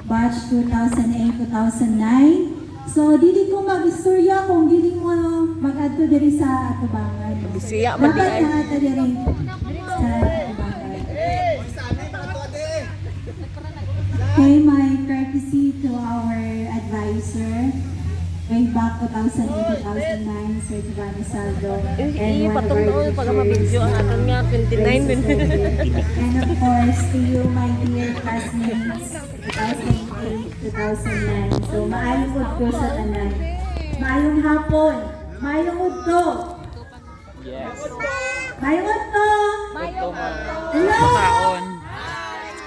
batch 2008-2009. So, dili ko mag-istorya kung dili mo mag-adto diri sa atubangan. Bisiya man di Dapat ay. na ata diri sa atubangan. Okay, my courtesy to our advisor, way back 2008-2009, Sir Giovanni Saldo, and Iyo one of patong our doon pag mabidyo ang aton nga 29 minutes. and of course, to you, my dear classmates, 2008-2009. So, maayong udto sa tanan. Maayong hapon. Maayong udto. Yes. Maayong udto. Hello. Kaon.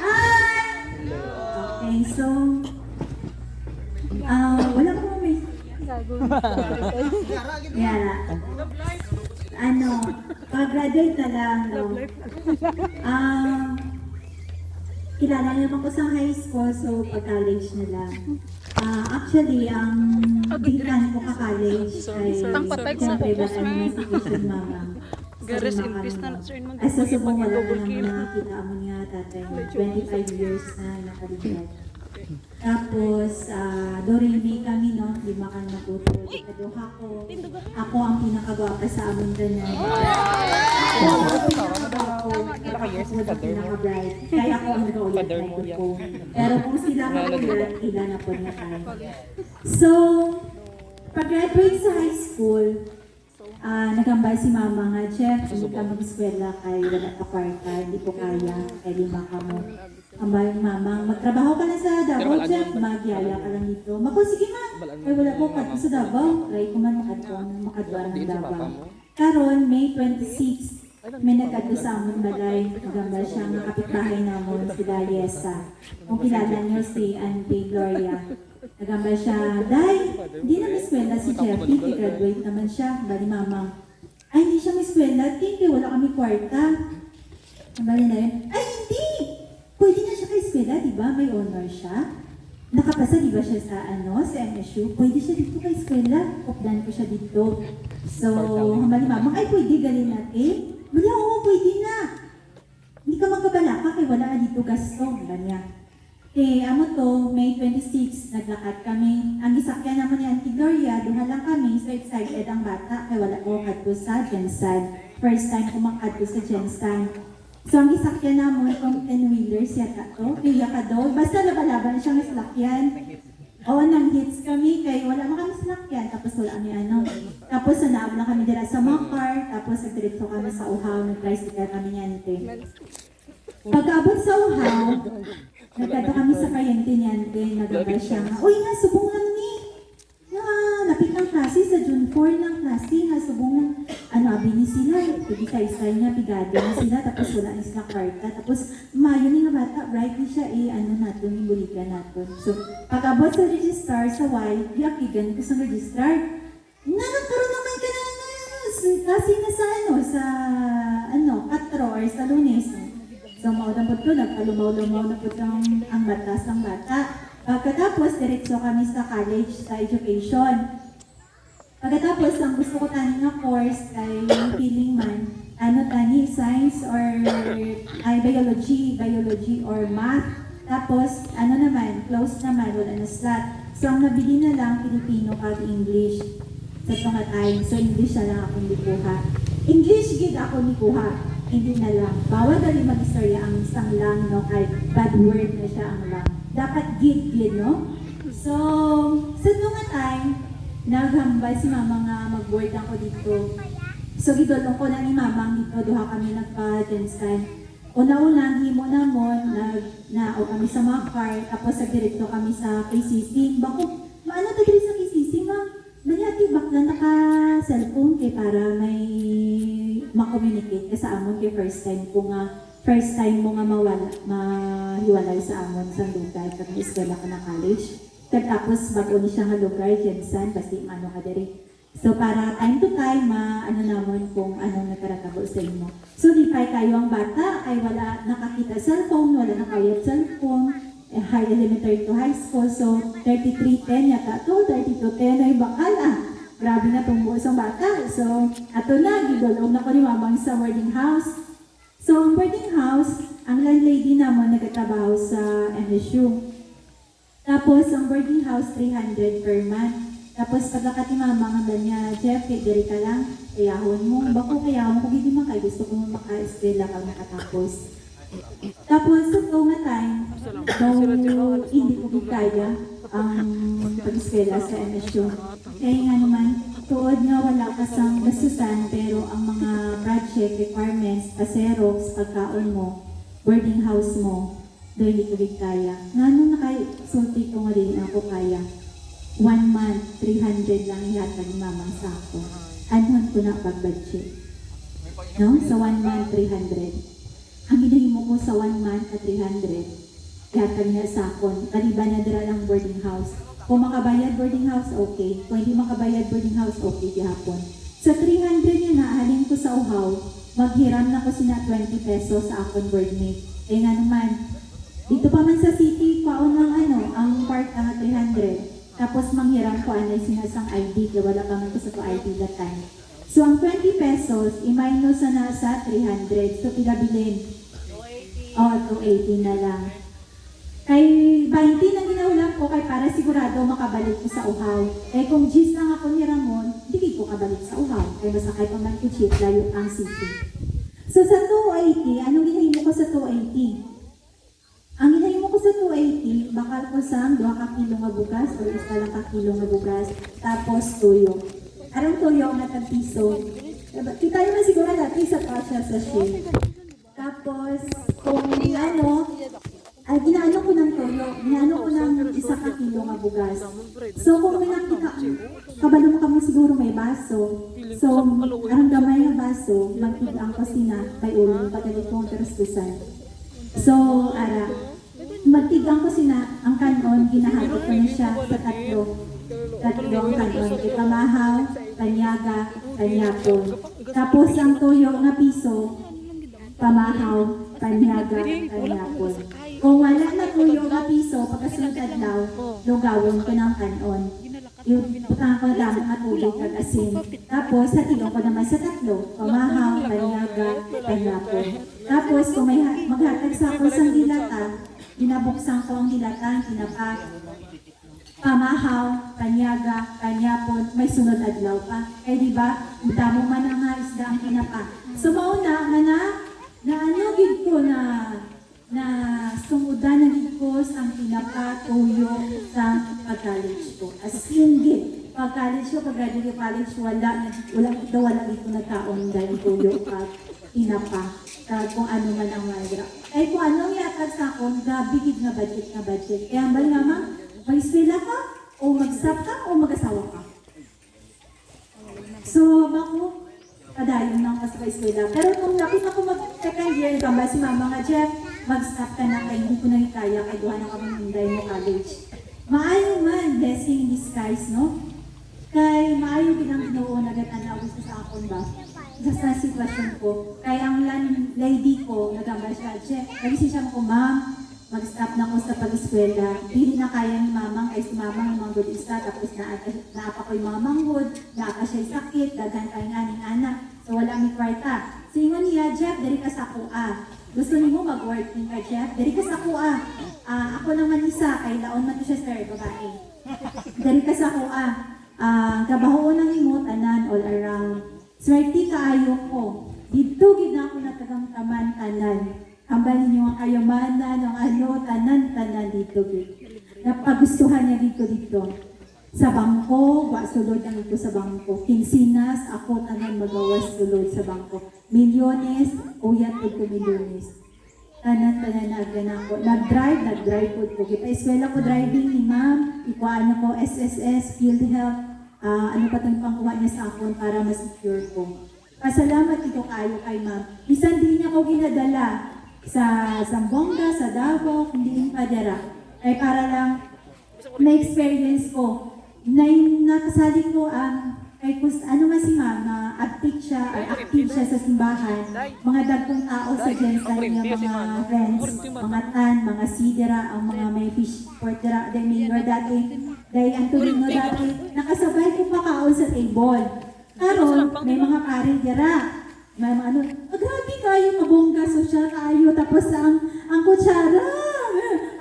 Hi. Okay, so, wala ko may... Yara. Pag-graduate na lang, no? Kilala naman ko sa high school, so pag-college na lang. Actually, ang bitan ko ka-college ay siyempre ba ang institution mama. Gares impis na sir mo. Ay sa subong wala na naman nakakita mo nga tatay. 25 years na nakalibad. Tapos, Doremi kami, no? 5 kang natuto. Ikaduha ko. Ako ang pinakagwapa sa aming ganyan. Pinaka-bright. Kaya ako ang nag-ulit ko. Pero kung sila magulat, ilan na po na tayo. So, pag-graduate sa high school, nagambay si mama nga, Chef, hindi ka mag-eskwela kay wala ka kwarta, hindi ko kaya, kay 5 ka mo. Ambay mama, magtrabaho ka na sa Davao, Chef, magyaya ka lang dito. Mako, sige ma, ay wala ko kadto sa Davao, try ko man makadwa ng Davao. Karon, May 26, may nagkadto sa amon balay, nagambay siya nga kapitbahay namon, sila Yesa. Kung kilala niyo si Auntie Gloria. Nagambay siya, Day, hindi na eskwela si Jeffy, graduate naman siya. Bali mama, ay hindi siya may eskwela, thank you, wala kami kwarta. Bali na yun, ay hindi! Pwede na siya kay eskwela, di ba? May honor siya. Nakapasa, di ba siya sa MSU? Pwede siya dito kay eskwela. Oplan ko siya dito. So, bali mama, ay pwede, galing natin. Bali, oo, pwede na. Hindi ka magkabalaka kay wala ka dito gasto. Ganyan. Amo to, May 26, naglakad kami. Ang isakyan naman ni Auntie Gloria, duha lang kami, so excited ang bata, kaya wala ko kadto sa Gensan. First time ko makadto sa Gensan. So ang isakyan naman, kung 10-wheelers yata to, kaya ka daw, basta labalaban siya ng salakyan. Oo, nang hits kami, kaya wala mo kami salakyan, tapos wala kami ano. Tapos naab lang kami dira sa Makar, tapos nagdiretso kami sa Uhaw, nag-tricycle kami niyante. Pag-abot sa Uhaw, nagkata kami sa kayente-nyante, nagabay siya nga, uy nga, subungan ni! Lapit ng klase, sa June 4 ng klase, nga, subungan, abini sila, pwede sa isa niya, pigado na sila, tapos wala na sila kwarta, tapos mayo ni nga bata, bright ni siya, natin, ibuligan natin. So, pag-abot sa registrar, sa Y, diakigan ko sa registrar, nagkaroon naman ka na, kasi na sa Katro, or sa Lunes, so, maudang po ito, nagkalumaw-lumaw na po ang batas ng bata. Pagkatapos, diretso kami sa college, sa education. Pagkatapos, ang gusto ko tani nga course ay feeling man, science or biology or math. Tapos, close naman, wala na slot. So, ang nabili na lang, Filipino kag English. Sa mga time, so English na lang akong likuha. English gid ako likuha. Hindi na lang. Bawal dali mag-istorya ang isang lang, no? Kahit bad word na siya ang lang. Dapat gid, no? So, sa mga time, naghambay si mama nga mag-board ako dito. So, gidolong ko na ni mama dito, duha kami nagpa-Jensen. Una-una, himo na mo, nao kami sa Makar, tapos nagdirekto kami sa KCC. Bako, maano ta diri sa KCC, ma? Mayati, bakla naka-cellphone kay para may ma-communicate ka sa amon kay first time mo nga mahiwalay sa amon sa lugar kag eskwela ka na college. Tapos bago ni siya nga lugar, Jensen, kasi ano ka diri. So para time to time, namon kung anong nagkaratabo sa inyo. So di pa kayo ang bata, ay wala nakakita cellphone, wala nakayat cellphone, high elementary to high school, so 3310 yata to, 3210 ay bakal Grabe na tumuo sa bata. So, ato na, gidolong na ko ni mamang sa boarding house. So, ang boarding house, ang landlady naman nagtatrabaho sa MSU. Tapos, ang boarding house, 300 per month. Tapos, pagkakati mama nga ba niya, Jeff, diri ka lang, kayahon mo. Bako kayahon ko, hindi man kayo, gusto ko mo maka-estrela kang nakatapos. Tapos, sa nga time, hindi ko kaya ang pag-eskwela sa MSU. Kaya nga naman, tuod nga wala ka sang gastusan, pero ang mga project requirements, paserox, pagkaon mo, boarding house mo, doon hindi ko kaya. Nga nung nakaisulti ko nga rin ako kaya, 1 month, 300 lang ihatag ni mamang sa ako. Anuhan ko na pag-budget. No? Sa 1 month, 300. Ang hinahimo ko sa 1 month at 300, ihatag niya sa akon. Kaliban na dira lang boarding house. Kung makabayad boarding house, okay. Kung hindi makabayad boarding house, okay gihapon. Sa 300 niya na, halin ko sa uhaw, maghiram na ko sina 20 pesos sa akon boardmate. Kaya nga naman, dito pa man sa city, paon ng ang part na 300. Tapos manghiram ko anay sinasang ID, kaya wala pa man ko sa ID that time. So ang 20 pesos, i-minus na sa 300. So pilabilin. 280 na lang. Kay 20 na ginaulang ko, kay para sigurado makabalik ko sa uhaw. Kaya kung gis lang ako ni Ramon, hindi ko kabalik sa uhaw. Kaya masakay pa man ko jeep, layo ang city. So sa 280, anong ginahimo ko sa 280? Ang ginahimo ko sa 280, bakal ko sa 2 ka kilo nga bugas o isa lang ka kilo nga bugas, tapos tuyo. Arang tuyo nga tag-piso. Kita naman siguro natin sa kasya sa shade. Tapos, kung ginaano ko ng toyo, ginaano ko ng 1 ka kilo nga bugas. So, kung may nakita, kabalo mo kami siguro may baso. So, ang gamay nga baso, magtigaan ko sina, kay ulo, pagalit kong perstusan. So, magtigang ko sina, ang kanon, ginahati ko na siya sa tatlo ang kanon. Ipamahaw, kanyaga, kanyapon. Tapos, ang toyo nga piso, pamahaw, panyaga, kanyapon. Kung wala na tuyo nga piso, pagkasunod adlaw, lugawon ko ng kanon. Yung putang ko lang mga tubig kag asin. Tapos, hatilong ko naman sa tatlo, pamahaw, panyaga, kanyapon. Tapos, kung may maghatag sa ako sa dilata, binabuksan ko ang dilata, tinapak, pamahaw, kanyaga, kanyapon, may sunod adlaw pa. Eh di ba, damo man ang nga isda ang kinapa. So mauna gid ko na sumudan na gid ko sa kinapa, tuyo sa pag-college ko. As in gid, pag-college ko, pag-graduate college, wala dito nagkaon dahil tuyo at kinapa. Kung ano man ang mayra. Ay kung ano yatag sa akon, gabi gid nga budget. Kaya ang bali naman, mag-eskwela ka, o mag-stop ka, o mag-asawa ka. So, ako, padayon lang kasi sa eskwela. Pero kung lapit ako mag-second year, gamba si mama nga, Jeff, mag-stop ka na, kaya hindi ko na kaya, kaya duha na kami hinday mo college. Maayo man, blessing in disguise, no? Kaya maayo binang ginoo na gatan gusto sa akon ba? Sa sitwasyon ko. Kaya ang lady ko, nagamba siya, Jeff, nagisi siya ko, ma'am, mag-stop na ko sa pag-eskwela. Hindi na kaya ni mamang, kaya si mamang manggod isa, tapos naapa ko yung mga manggod, naapa siya sakit, daghan kayo nga ng anak. So wala may kwarta. So yung niya, Jeff, dari ka sa kuha. Gusto niyo mo mag-working ka, Jeff? Dari ka sa kuha. Ako naman isa, kay laon man siya sir, babae. Dari ka sa kuha. Trabaho ng imo, tanan, all around. Swerte kaayo ko. Dito, gina ako natagamtaman, tanan. Ambal niyo ang kayamanan, ang tanan dito. Napagustuhan niya dito. Sa bangko, sulod ang ito sa bangko. Kinsinas, ako tanan magawas sulod sa bangko. Milyones, uyat ito milyones. Tanan na ako. Nag-drive po. Kita eskwela ko driving ni ma'am. Ikuhaan ko SSS, field health. Ano pa itong pangkuha niya sa akon para ma-secure ko. Pasalamat ito kayo kay ma'am. Bisan din niya ko ginadala sa Zamboanga, sa Davao, hindi yung padera. Ay para lang na-experience ko. Nakasali ko kay ano nga si mama, active siya sa simbahan. Mga dagkong tao sa Jensen, yung mga friends, mga tan, mga sidera, ang mga may fish port dera, dahil mayor dati, dahil Antonino dati, nakasabay ko pa kaon sa table. Karon, may mga pari dera. May mga grabe kayo, mabongga, social kayo, tapos ang kutsara,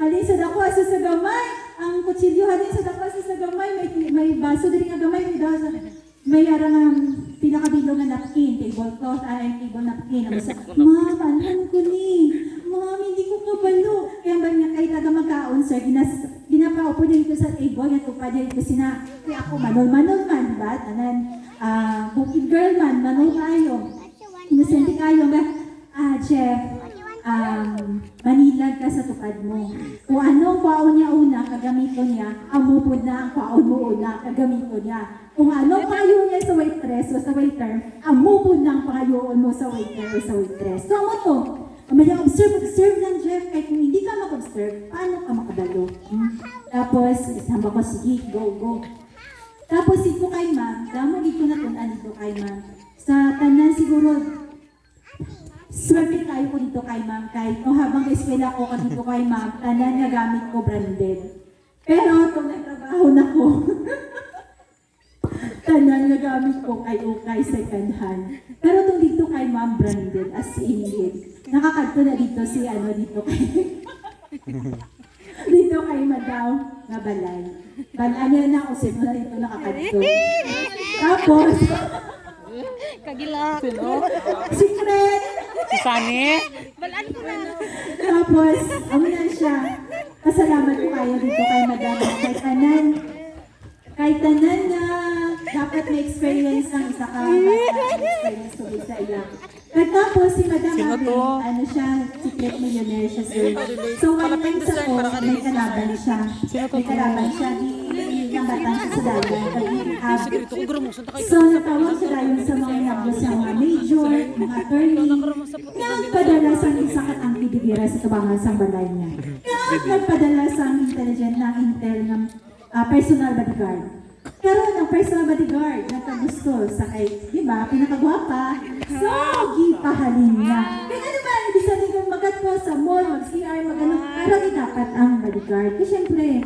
alin sa dako, asa sa gamay, ang kutsilyo din sa tapas sa gamay, may baso din nga gamay, may arang pinakabilog nga napkin, tablecloth, table napkin. Ang basta, Ma'am, ano ko ni? Ma'am, hindi ko kabalo. Kaya ba niya, kahit taga magkaon, sir, ginapaupo din ko sa table, nga tupad din ko sina, kaya ako manol man, diba? Tanan, bukid girl man, manol kayo. Inosente kayo, ba? Jeff, manilag ka sa tupad mo. Kung anong kwaon niya una, kagamito niya, amupod na ang kwaon mo una, kagamito niya. Kung anong payo niya sa waitress o sa waiter, amupod na ang payoon mo sa waiter o sa waitress. So, mo to, may observe lang, Jeff, kahit kung hindi ka mag-observe, paano ka makabalo? Tapos, isama ko, sige, go. Tapos, dito kay ma'am, damo dito na tunan dito kay ma'am. Sa tanan siguro, swerte tayo ko dito kay ma'am, kahit no, habang eskwela ko ka dito kay ma'am, tanan nga gamit ko branded. Pero kung nagtrabaho na ko, tanan nga gamit ko kay ukay second hand. Pero itong dito kay ma'am branded, as in it. Nakakadto na dito si dito kay dito kay madam nga balay. Balay niya na ako na dito nakakadto. Tapos, Kagila. secret! Si Sunny? Balaan ko na. Tapos, ano na siya, pasalamat ko kayo dito kay madam. Kay tanan na dapat may experience ang isa ka, experience ko sa iya. At tapos, si Madam Abby, siya, secret millionaire siya, sir. So, one time sa ko, may kalaban siya. May kalaban siya, di nambatan siya sa dagat. So, natawag siya dayon sa mga inabos sa mga major, mga attorney, nga padala sa isakat ang kidigira sa tabangan sa balay niya. Nga nagpadala sa intelligent na intel ng personal bodyguard. Karoon ang personal bodyguard na kagusto sa kay, di ba, pinakagwapa. So, gipahalin niya. Kaya ano ba, ibig sabihin kung magat-ko sa mall, mag-CR, mag-ano, pero di dapat ang bodyguard. Kasi syempre,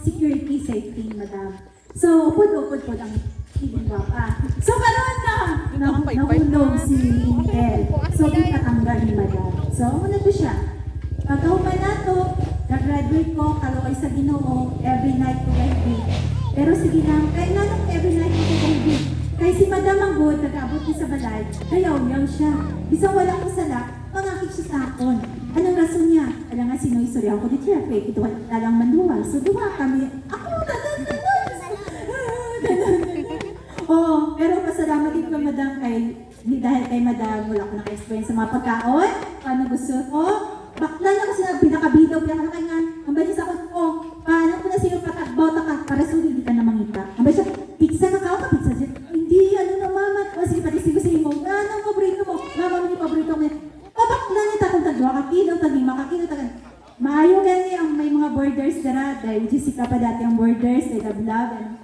security, safety, madam. So, upod-upod po ang pinagwapa. So, karoon na nahulog si Intel. So, pinatanggal ni madam. So, muna po siya. Pagkahuman na to, nag-graduate ko, kaloy sa Ginoo, every night ko every. Pero sige lang, kahit nga nung every night ko every. Kahit si Madam ang good, nag-abot niya sa balay, kayaw siya. Isang wala ko sala, pangakit siya sa akon. Anong rason niya? Alam nga sino istorya ako di traffic, ito talang manduwa. So duwa kami, ako, oh, pero pasalamat din ko, Madam, dahil kay Madam, wala ko naka-experience sa mga pagkaon. Paano gusto ko? Bakla na ko sila, pinakabidaw, pinakakangan. Ang ba sa ako, paano ko na siya patakbaw ka, para sulit di ka na mangita. Ang ba siya, pizza na ka, pizza siya. Hindi, mama. O sige, pati sige mo. Anong paborito mo? Mama, may paborito mo. Bakla niya takong tagwa, kakilo, tagima, kakilo, tagan. Maayo gani ang may mga borders dara, dahil Jessica pa dati ang borders, they love love,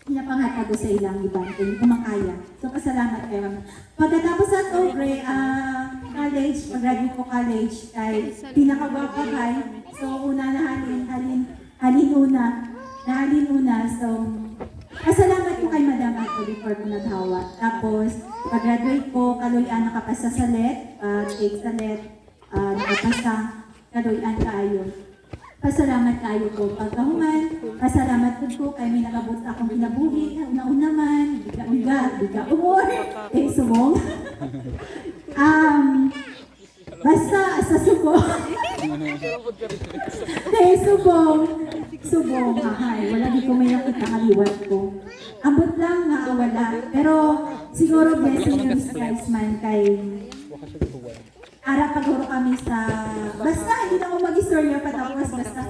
pinapangatago sa ilang ibang, hindi ko makaya. So, pasalamat kayo. Pagkatapos sa college, pag-graduate ko college, ay pinakagwapa kay, so una na halin una. So, pasalamat ko kay Madam Ato before ko naghawa. Tapos, pag-graduate ko, kaluyan nakapasa sa let, take sa let, nakapasa, kaluyan kaayo. Pasalamat kayo ko pagkahuman. Pasalamat ko kay may nakabot akong kinabuhi. Una-una man, biga umor. Subong. Basta sa subong. Subong. Wala di ko may nakita kaliwat ko. Abot lang nga wala. Pero siguro blessing yung skies man kay ara paguro kami sa basta hindi na ako mag-istorya patapos basta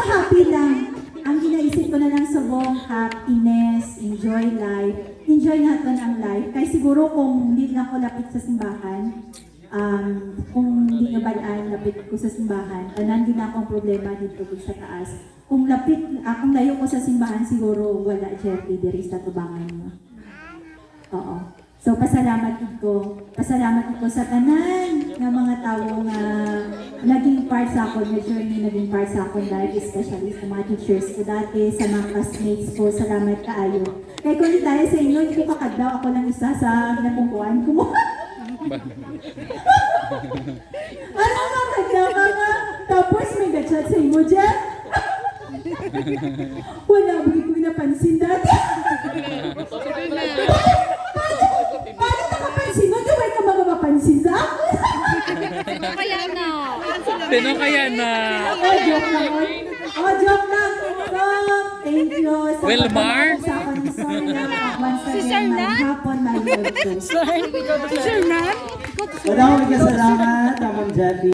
happy lang. Ang ginaisip ko na lang subong happiness, enjoy life. Enjoy natin ang life. Kaya siguro kung hindi na ako lapit sa simbahan, kung hindi nyo balaan, lapit ko sa simbahan, nandun na akong problema dito ko sa taas. Kung kung layo ko sa simbahan, siguro wala Jeffrey, diri sa tubangan mo. Oo. So, pasalamat ko sa tanan ng mga tao nga naging part sa ako, na journey, naging part sa ako life, especially sa mga teachers ko dati, sa mga classmates ko, salamat kaayo. Kaya kung hindi tayo sa inyo, hindi ko kakadaw, ako lang isa sa napungkuhan ko mo. Ano kakadaw ka nga? Tapos may gachat sa imo, Jeff? Wala, hindi ko napansin dati. Paano nakapansin mo? Di ba ka mapapansin sa akin? Kaya na. Sino kaya na? Oh, joke lang. Oh, joke lang. So, thank you. Sa Wilmar? pag-usapan ni Sorry na. Once Si Sir again, Nan? maghapon, my lord. Sir Nan? Wala akong salamat, Ma'am Jackie.